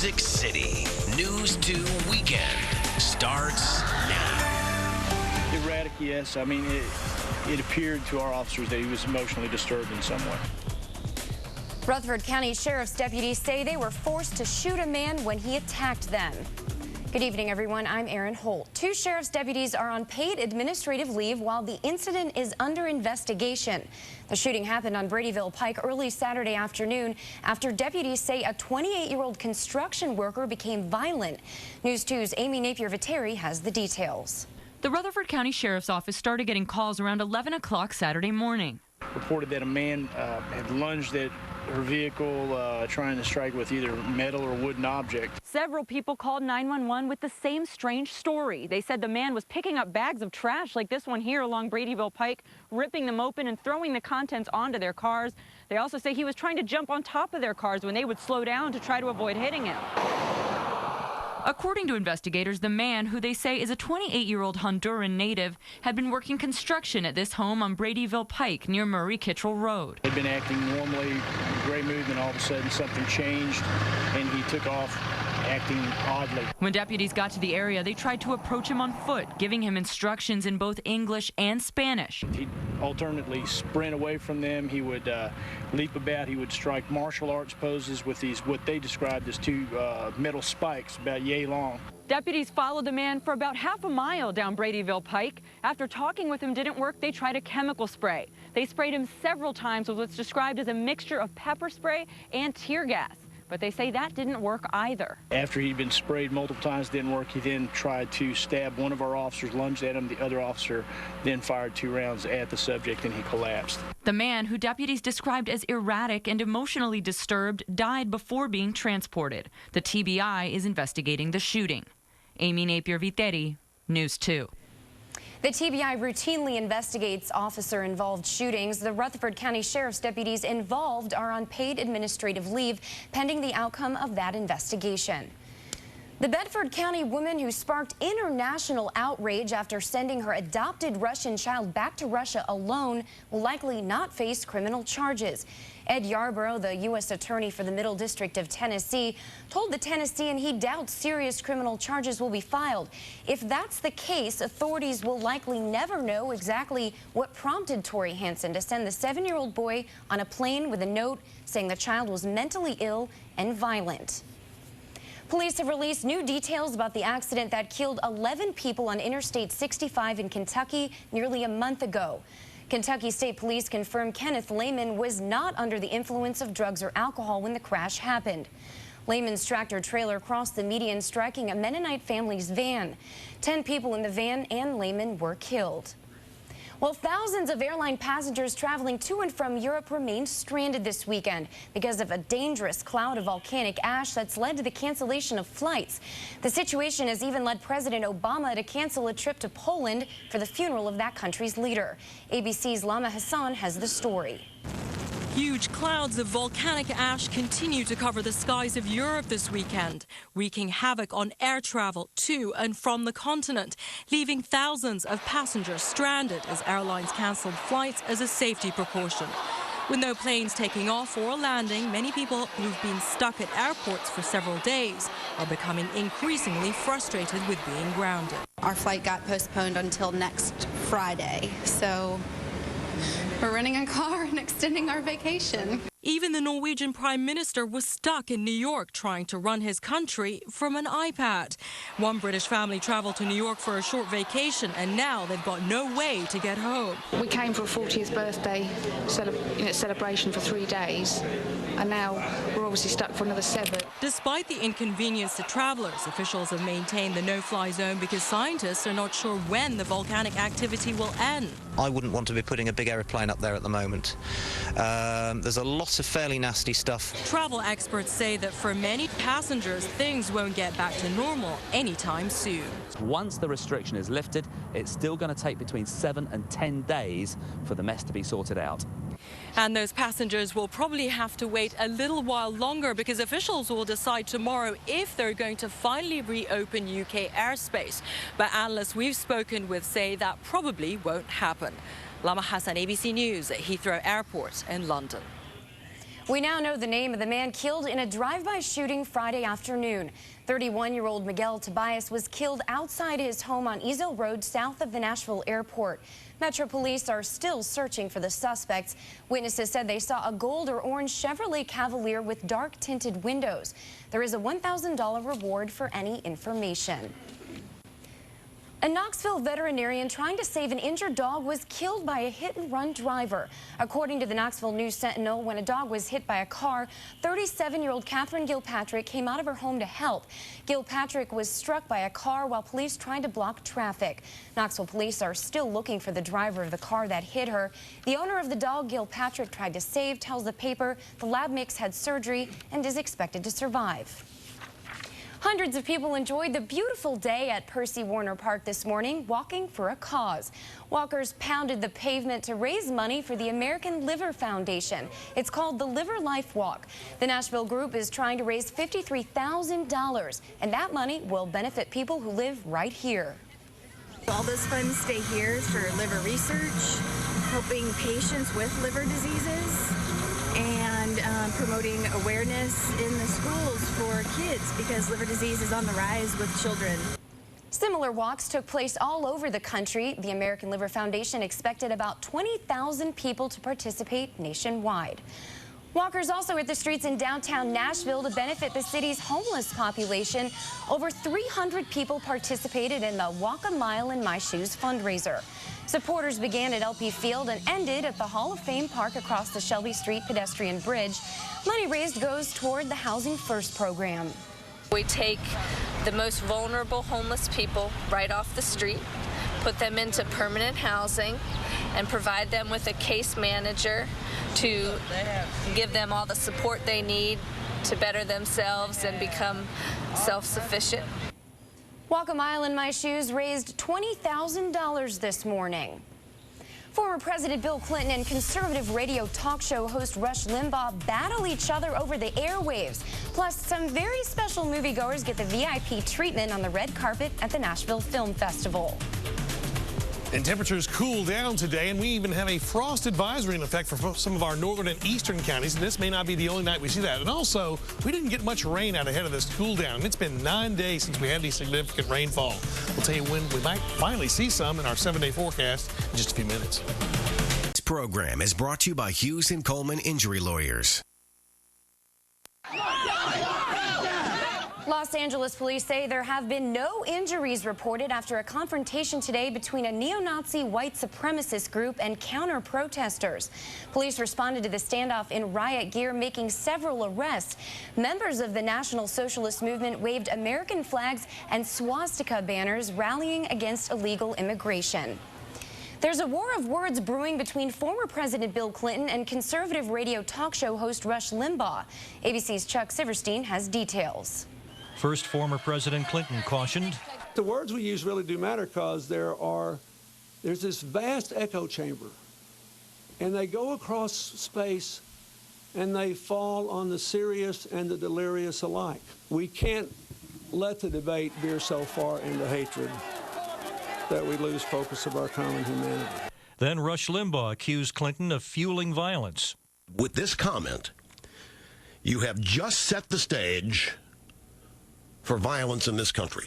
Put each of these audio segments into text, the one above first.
Music City News 2 Weekend starts now. Erratic, yes. I mean, it appeared to our officers that he was emotionally disturbed in some way. Rutherford County Sheriff's deputies say they were forced to shoot a man when he attacked them. Good evening, everyone. I'm Erin Holt. 2 sheriff's deputies are on paid administrative leave while the incident is under investigation. The shooting happened on Bradyville Pike early Saturday afternoon after deputies say a 28-year-old construction worker became violent. News 2's Amy Napier-Viteri has the details. The Rutherford County Sheriff's Office started getting calls around 11 o'clock Saturday morning. Reported that a man had lunged at her vehicle trying to strike with either metal or wooden object. Several people called 911 with the same strange story. They said the man was picking up bags of trash like this one here along Bradyville Pike, ripping them open and throwing the contents onto their cars. They also say he was trying to jump on top of their cars when they would slow down to try to avoid hitting him. According to investigators, the man, who they say is a 28-year-old Honduran native, had been working construction at this home on Bradyville Pike near Murray Kittrell Road. He'd been acting normally, in a great mood, and all of a sudden something changed, and he took off acting oddly. When deputies got to the area, they tried to approach him on foot, giving him instructions in both English and Spanish. He'd alternately sprint away from them. He would leap about. He would strike martial arts poses with these, what they described as 2 metal spikes about yay long. Deputies followed the man for about half a mile down Bradyville Pike. After talking with him didn't work, they tried a chemical spray. They sprayed him several times with what's described as a mixture of pepper spray and tear gas. But they say that didn't work either. After he'd been sprayed multiple times, didn't work, he then tried to stab one of our officers, lunged at him. The other officer then fired 2 rounds at the subject, and he collapsed. The man, who deputies described as erratic and emotionally disturbed, died before being transported. The TBI is investigating the shooting. Amy Napier-Viteri, News 2. The TBI routinely investigates officer-involved shootings. The Rutherford County Sheriff's deputies involved are on paid administrative leave pending the outcome of that investigation. The Bedford County woman who sparked international outrage after sending her adopted Russian child back to Russia alone will likely not face criminal charges. Ed Yarborough, the U.S. Attorney for the Middle District of Tennessee, told the Tennessean he doubts serious criminal charges will be filed. If that's the case, authorities will likely never know exactly what prompted Tori Hansen to send the 7-year-old boy on a plane with a note saying the child was mentally ill and violent. Police have released new details about the accident that killed 11 people on Interstate 65 in Kentucky nearly a month ago. Kentucky State Police confirmed Kenneth Lehman was not under the influence of drugs or alcohol when the crash happened. Lehman's tractor-trailer crossed the median, striking a Mennonite family's van. 10 people in the van and Lehman were killed. Well, thousands of airline passengers traveling to and from Europe remain stranded this weekend because of a dangerous cloud of volcanic ash that's led to the cancellation of flights. The situation has even led President Obama to cancel a trip to Poland for the funeral of that country's leader. ABC's Lama Hassan has the story. Huge clouds of volcanic ash continue to cover the skies of Europe this weekend, wreaking havoc on air travel to and from the continent, leaving thousands of passengers stranded as airlines cancelled flights as a safety precaution. With no planes taking off or landing, many people who've been stuck at airports for several days are becoming increasingly frustrated with being grounded. Our flight got postponed until next Friday, so we're renting a car and extending our vacation. Even the Norwegian Prime Minister was stuck in New York trying to run his country from an iPad. One British family traveled to New York for a short vacation, and now they've got no way to get home. We came for a 40th birthday celebration for 3 days, and now we're obviously stuck for another 7. Despite the inconvenience to travelers, officials have maintained the no-fly zone because scientists are not sure when the volcanic activity will end. I wouldn't want to be putting a big aeroplane up there at the moment. There's a lot of fairly nasty stuff. Travel experts say that for many passengers, things won't get back to normal anytime soon. Once the restriction is lifted, it's still going to take between 7 and 10 days for the mess to be sorted out. And those passengers will probably have to wait a little while longer because officials will decide tomorrow if they're going to finally reopen UK airspace. But analysts we've spoken with say that probably won't happen. Lama Hassan, ABC News at Heathrow Airport in London. We now know the name of the man killed in a drive-by shooting Friday afternoon. 31-year-old Miguel Tobias was killed outside his home on Ezel Road south of the Nashville airport. Metro police are still searching for the suspects. Witnesses said they saw a gold or orange Chevrolet Cavalier with dark tinted windows. There is a $1,000 reward for any information. A Knoxville veterinarian trying to save an injured dog was killed by a hit-and-run driver. According to the Knoxville News-Sentinel, when a dog was hit by a car, 37-year-old Catherine Gilpatrick came out of her home to help. Gilpatrick was struck by a car while police tried to block traffic. Knoxville police are still looking for the driver of the car that hit her. The owner of the dog Gilpatrick tried to save tells the paper the lab mix had surgery and is expected to survive. Hundreds of people enjoyed the beautiful day at Percy Warner Park this morning, walking for a cause. Walkers pounded the pavement to raise money for the American Liver Foundation. It's called the Liver Life Walk. The Nashville group is trying to raise $53,000, and that money will benefit people who live right here. All those funds stay here for liver research, helping patients with liver diseases, and promoting awareness in the schools for kids because liver disease is on the rise with children. Similar walks took place all over the country. The American Liver Foundation expected about 20,000 people to participate nationwide. Walkers also hit the streets in downtown Nashville to benefit the city's homeless population. Over 300 people participated in the Walk a Mile in My Shoes fundraiser. Supporters began at LP Field and ended at the Hall of Fame Park across the Shelby Street pedestrian bridge. Money raised goes toward the Housing First program. We take the most vulnerable homeless people right off the street, put them into permanent housing, and provide them with a case manager to give them all the support they need to better themselves and become self-sufficient. Walk a Mile in My Shoes raised $20,000 this morning. Former President Bill Clinton and conservative radio talk show host Rush Limbaugh battle each other over the airwaves. Plus, some very special moviegoers get the VIP treatment on the red carpet at the Nashville Film Festival. And temperatures cool down today, and we even have a frost advisory in effect for some of our northern and eastern counties, and this may not be the only night we see that. And also, we didn't get much rain out ahead of this cool down. It's been 9 days since we had any significant rainfall. We'll tell you when we might finally see some in our 7-day forecast in just a few minutes. This program is brought to you by Hughes & Coleman Injury Lawyers. Los Angeles police say there have been no injuries reported after a confrontation today between a neo-Nazi white supremacist group and counter-protesters. Police responded to the standoff in riot gear, making several arrests. Members of the National Socialist Movement waved American flags and swastika banners rallying against illegal immigration. There's a war of words brewing between former President Bill Clinton and conservative radio talk show host Rush Limbaugh. ABC's Chuck Siverstein has details. First, former President Clinton cautioned. The words we use really do matter because there's this vast echo chamber, and they go across space, and they fall on the serious and the delirious alike. We can't let the debate veer so far into hatred that we lose focus of our common humanity. Then Rush Limbaugh accused Clinton of fueling violence. With this comment, you have just set the stage for violence in this country.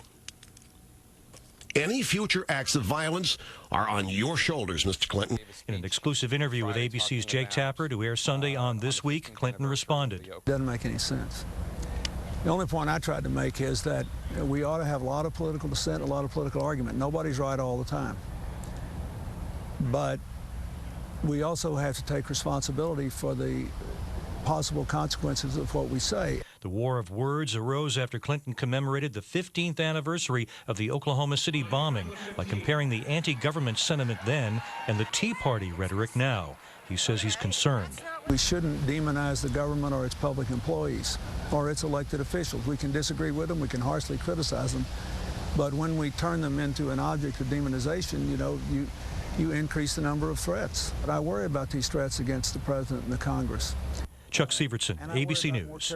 Any future acts of violence are on your shoulders, Mr. Clinton. In an exclusive interview with ABC's Jake Tapper to air Sunday on This Week, Clinton responded. Doesn't make any sense. The only point I tried to make is that we ought to have a lot of political dissent, a lot of political argument. Nobody's right all the time. But we also have to take responsibility for the possible consequences of what we say. The war of words arose after Clinton commemorated the 15th anniversary of the Oklahoma City bombing by comparing the anti-government sentiment then and the Tea Party rhetoric now. He says he's concerned. We shouldn't demonize the government or its public employees or its elected officials. We can disagree with them, we can harshly criticize them, but when we turn them into an object of demonization, you increase the number of threats. But I worry about these threats against the president and the Congress. Chuck Sivertson, ABC News.